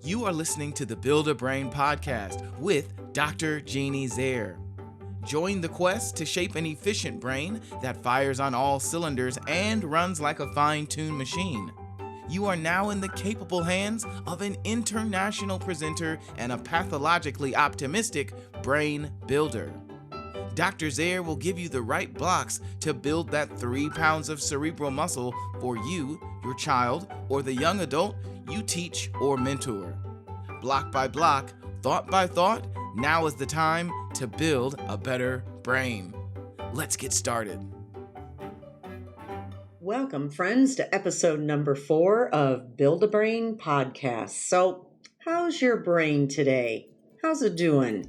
You are listening to the Build a Brain podcast with Dr. Jeanne Zehr. Join the quest to shape an efficient brain that fires on all cylinders and runs like a fine-tuned machine. You are now in the capable hands of an international presenter and a pathologically optimistic brain builder. Dr. Zehr will give you the right blocks to build that 3 pounds of cerebral muscle for you, your child, or the young adult you teach or mentor. Block by block, thought by thought, now is the time to build a better brain. Let's get started. Welcome, friends, to episode number 4 of Build a Brain podcast. So, how's your brain today? How's it doing?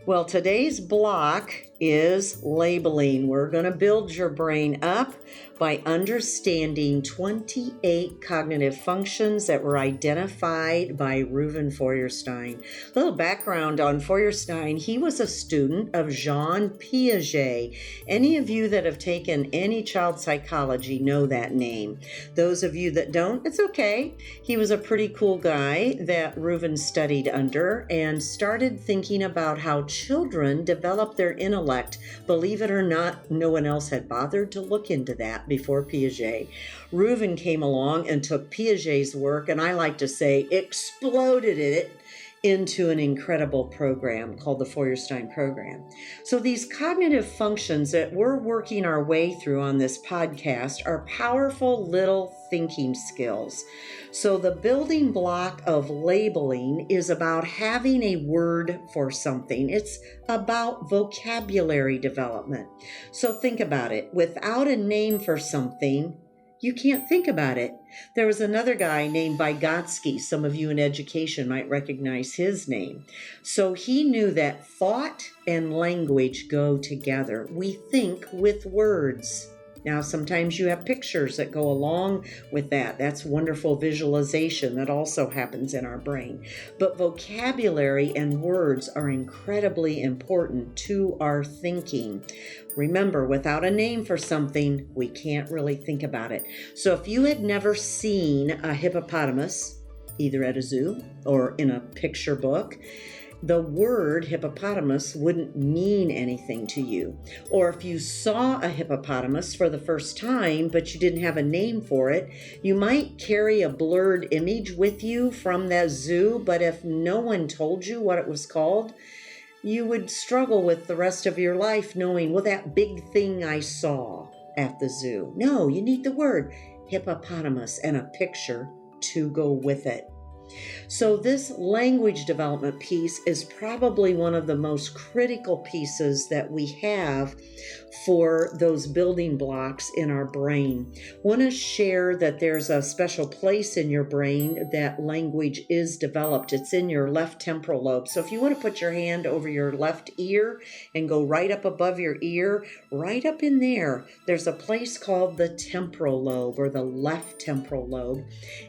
Well, today's block is labeling. We're going to build your brain up by understanding 28 cognitive functions that were identified by Reuven Feuerstein. A little background on Feuerstein: he was a student of Jean Piaget. Any of you that have taken any child psychology know that name. Those of you that don't, it's okay. He was a pretty cool guy that Reuven studied under and started thinking about how children develop their intellect. Believe it or not, no one else had bothered to look into that before Piaget. Reuven came along and took Piaget's work, and I like to say exploded it into an incredible program called the Feuerstein program. So these cognitive functions that we're working our way through on this podcast are powerful little thinking skills. So the building block of labeling is about having a word for something. It's about vocabulary development. So think about it. Without a name for something, you can't think about it. There was another guy named Vygotsky. Some of you in education might recognize his name. So he knew that thought and language go together. We think with words. Now, sometimes you have pictures that go along with that. That's wonderful visualization that also happens in our brain. But vocabulary and words are incredibly important to our thinking. Remember, without a name for something, we can't really think about it. So if you had never seen a hippopotamus, either at a zoo or in a picture book, the word hippopotamus wouldn't mean anything to you. Or if you saw a hippopotamus for the first time, but you didn't have a name for it, you might carry a blurred image with you from that zoo, but if no one told you what it was called, you would struggle with the rest of your life knowing, well, that big thing I saw at the zoo. No, you need the word hippopotamus and a picture to go with it. So this language development piece is probably one of the most critical pieces that we have for those building blocks in our brain. I want to share that there's a special place in your brain that language is developed. It's in your left temporal lobe. So if you want to put your hand over your left ear and go right up above your ear, right up in there, there's a place called the temporal lobe or the left temporal lobe.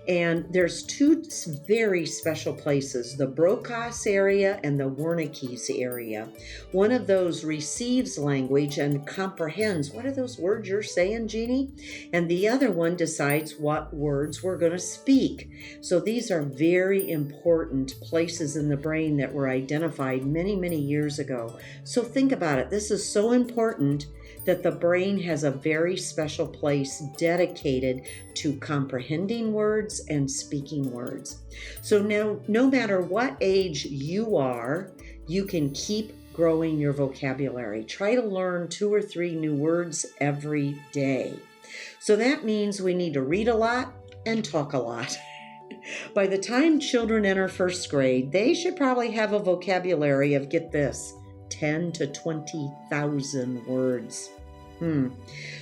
And there's two very special places, the Broca's area and the Wernicke's area. One of those receives language and comprehends, what are those words you're saying, Jeannie? And the other one decides what words we're going to speak. So these are very important places in the brain that were identified many, many years ago. So think about it. This is so important that the brain has a very special place dedicated to comprehending words and speaking words. So now, no matter what age you are, you can keep growing your vocabulary. Try to learn 2 or 3 new words every day. So that means we need to read a lot and talk a lot. By the time children enter first grade, they should probably have a vocabulary of, get this, 10 to 20,000 words.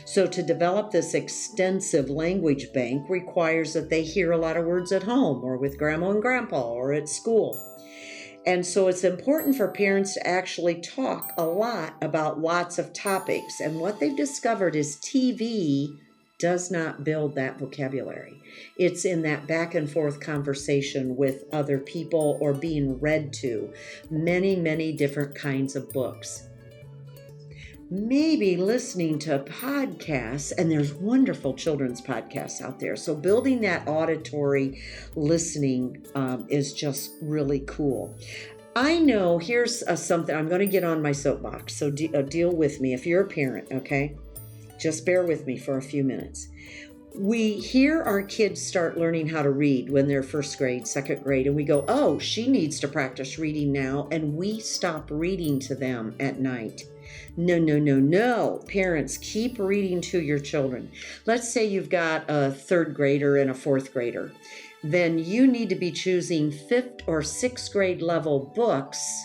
So to develop this extensive language bank requires that they hear a lot of words at home or with grandma and grandpa or at school. And so it's important for parents to actually talk a lot about lots of topics. And what they've discovered is TV does not build that vocabulary. It's in that back and forth conversation with other people or being read to many, many different kinds of books. maybe listening to podcasts, and there's wonderful children's podcasts out there. So building that auditory listening is just really cool. I know, here's something, I'm going to get on my soapbox, so deal with me if you're a parent, okay? Just bear with me for a few minutes. We hear our kids start learning how to read when they're first grade, second grade, and we go, oh, she needs to practice reading now, and we stop reading to them at night. No. Parents, keep reading to your children. Let's say you've got a third grader and a fourth grader. Then you need to be choosing fifth or sixth grade level books,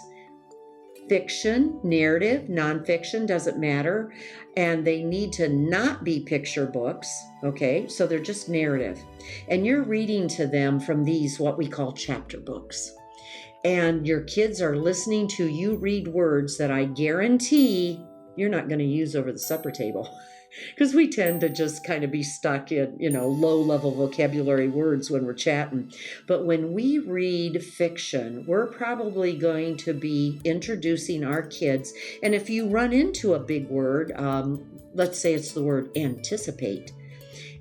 fiction, narrative, nonfiction, doesn't matter. And they need to not be picture books, okay? So they're just narrative. And you're reading to them from these, what we call chapter books. And your kids are listening to you read words that I guarantee you're not going to use over the supper table. Because we tend to just kind of be stuck in, low-level vocabulary words when we're chatting. But when we read fiction, we're probably going to be introducing our kids. And if you run into a big word, let's say it's the word anticipate,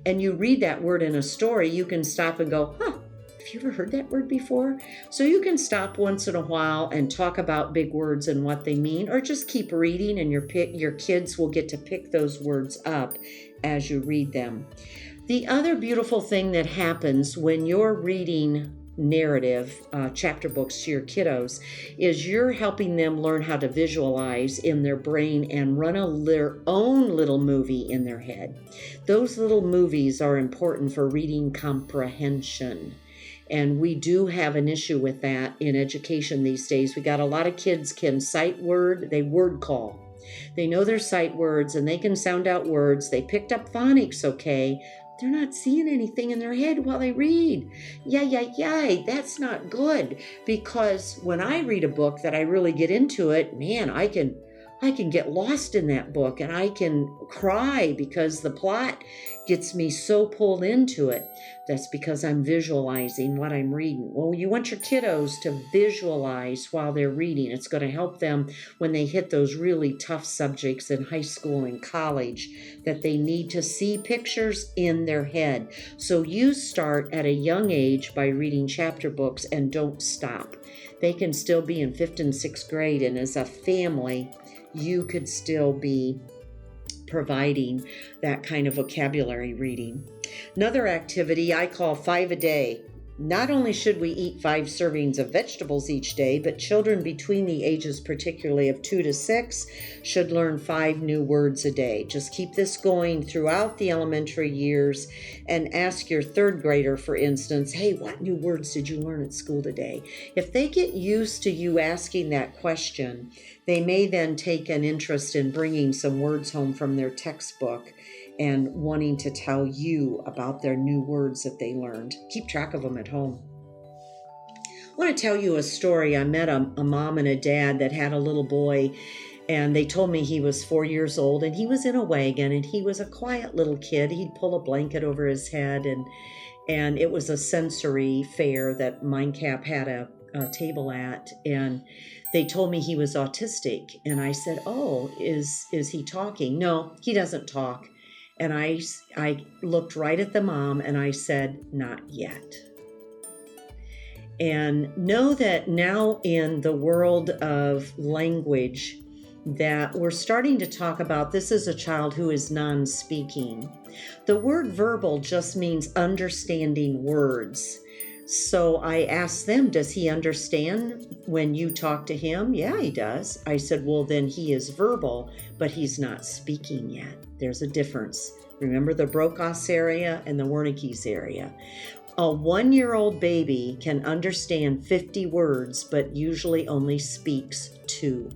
and you read that word in a story, you can stop and go, have you ever heard that word before? So you can stop once in a while and talk about big words and what they mean, or just keep reading, and your kids will get to pick those words up as you read them. The other beautiful thing that happens when you're reading narrative chapter books to your kiddos is you're helping them learn how to visualize in their brain and run their own little movie in their head. Those little movies are important for reading comprehension. And we do have an issue with that in education these days. We got a lot of kids can sight word, they word call. They know their sight words and they can sound out words. They picked up phonics, okay. They're not seeing anything in their head while they read. Yay, that's not good. Because when I read a book that I really get into it, man, I can get lost in that book and I can cry because the plot gets me so pulled into it. That's because I'm visualizing what I'm reading. Well, you want your kiddos to visualize while they're reading. It's going to help them when they hit those really tough subjects in high school and college, that they need to see pictures in their head. So you start at a young age by reading chapter books and don't stop. They can still be in 5th and 6th grade, and as a family, you could still be providing that kind of vocabulary reading. Another activity I call 5 a day. Not only should we eat 5 servings of vegetables each day, but children between the ages, particularly of 2 to 6, should learn 5 new words a day. Just keep this going throughout the elementary years and ask your 3rd grader, for instance, hey, what new words did you learn at school today? If they get used to you asking that question, they may then take an interest in bringing some words home from their textbook and wanting to tell you about their new words that they learned. Keep track of them at home. I want to tell you a story. I met a mom and a dad that had a little boy, and they told me he was 4 years old, and he was in a wagon, and he was a quiet little kid. He'd pull a blanket over his head, and it was a sensory fair that MindCAP had a table at, and they told me he was autistic. And I said, oh, is he talking? No, he doesn't talk. And I looked right at the mom and I said, not yet. And know that now in the world of language that we're starting to talk about, this is a child who is non-speaking. The word verbal just means understanding words. So I asked them, does he understand when you talk to him? Yeah, he does. I said, well, then he is verbal, but he's not speaking yet. There's a difference. Remember the Broca's area and the Wernicke's area. A 1-year-old baby can understand 50 words, but usually only speaks 2.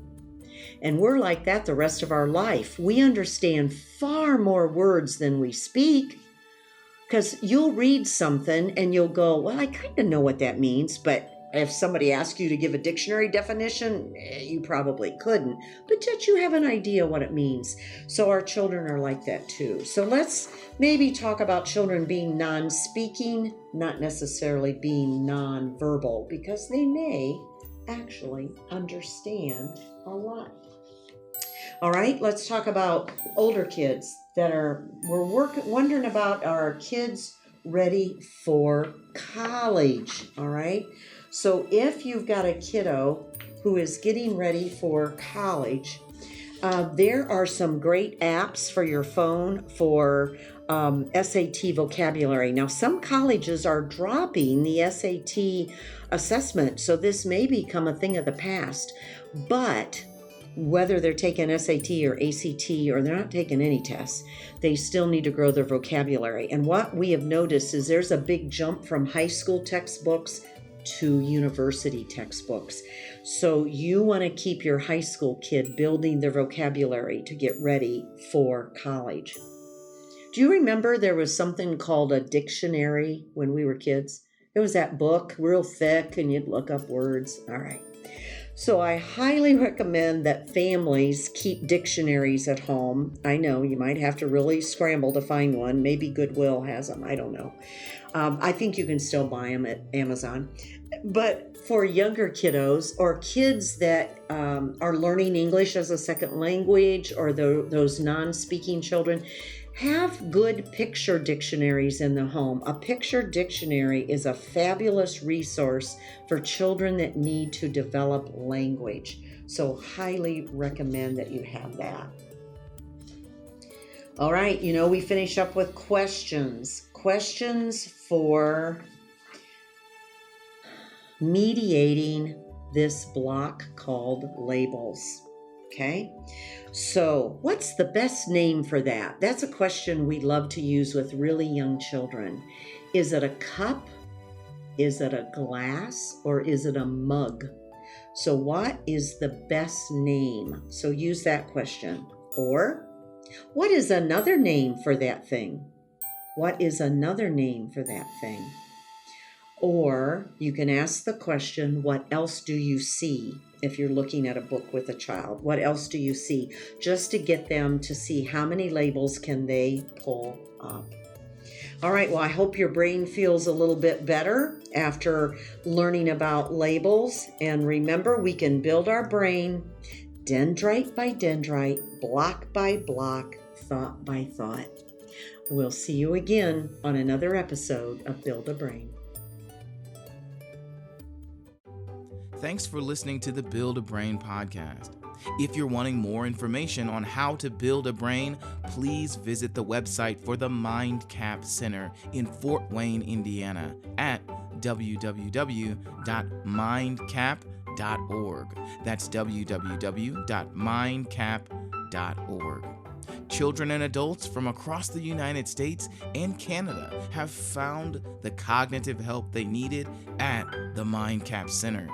And we're like that the rest of our life. We understand far more words than we speak. Because you'll read something and you'll go, well, I kind of know what that means, but if somebody asked you to give a dictionary definition, you probably couldn't, but yet you have an idea what it means. So our children are like that too. So let's maybe talk about children being non-speaking, not necessarily being non-verbal, because they may actually understand a lot. All right, let's talk about older kids wondering about our kids ready for college. All right, so if you've got a kiddo who is getting ready for college, there are some great apps for your phone for SAT vocabulary. Now, some colleges are dropping the SAT assessment, so this may become a thing of the past. But whether they're taking SAT or ACT or they're not taking any tests, they still need to grow their vocabulary. And what we have noticed is there's a big jump from high school textbooks to university textbooks. So you want to keep your high school kid building their vocabulary to get ready for college. Do you remember there was something called a dictionary when we were kids? It was that book, real thick, and you'd look up words. All right. So I highly recommend that families keep dictionaries at home. I know you might have to really scramble to find one. Maybe Goodwill has them. I don't know. I think you can still buy them at Amazon. But for younger kiddos or kids that are learning English as a second language or those non-speaking children, have good picture dictionaries in the home. A picture dictionary is a fabulous resource for children that need to develop language. So highly recommend that you have that. All right, we finish up with questions. Questions for mediating this block called labels. Okay, so what's the best name for that? That's a question we love to use with really young children. Is it a cup? Is it a glass? Or is it a mug? So what is the best name? So use that question. Or what is another name for that thing? What is another name for that thing? Or you can ask the question, what else do you see? If you're looking at a book with a child, what else do you see? Just to get them to see how many labels can they pull up. All right, well, I hope your brain feels a little bit better after learning about labels. And remember, we can build our brain dendrite by dendrite, block by block, thought by thought. We'll see you again on another episode of Build a Brain. Thanks for listening to the Build a Brain podcast. If you're wanting more information on how to build a brain, please visit the website for the MindCAP Center in Fort Wayne, Indiana at www.mindcap.org. That's www.mindcap.org. Children and adults from across the United States and Canada have found the cognitive help they needed at the MindCAP Center.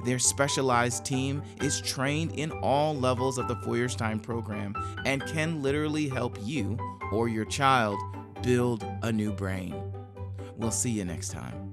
Their specialized team is trained in all levels of the Feuerstein program and can literally help you or your child build a new brain. We'll see you next time.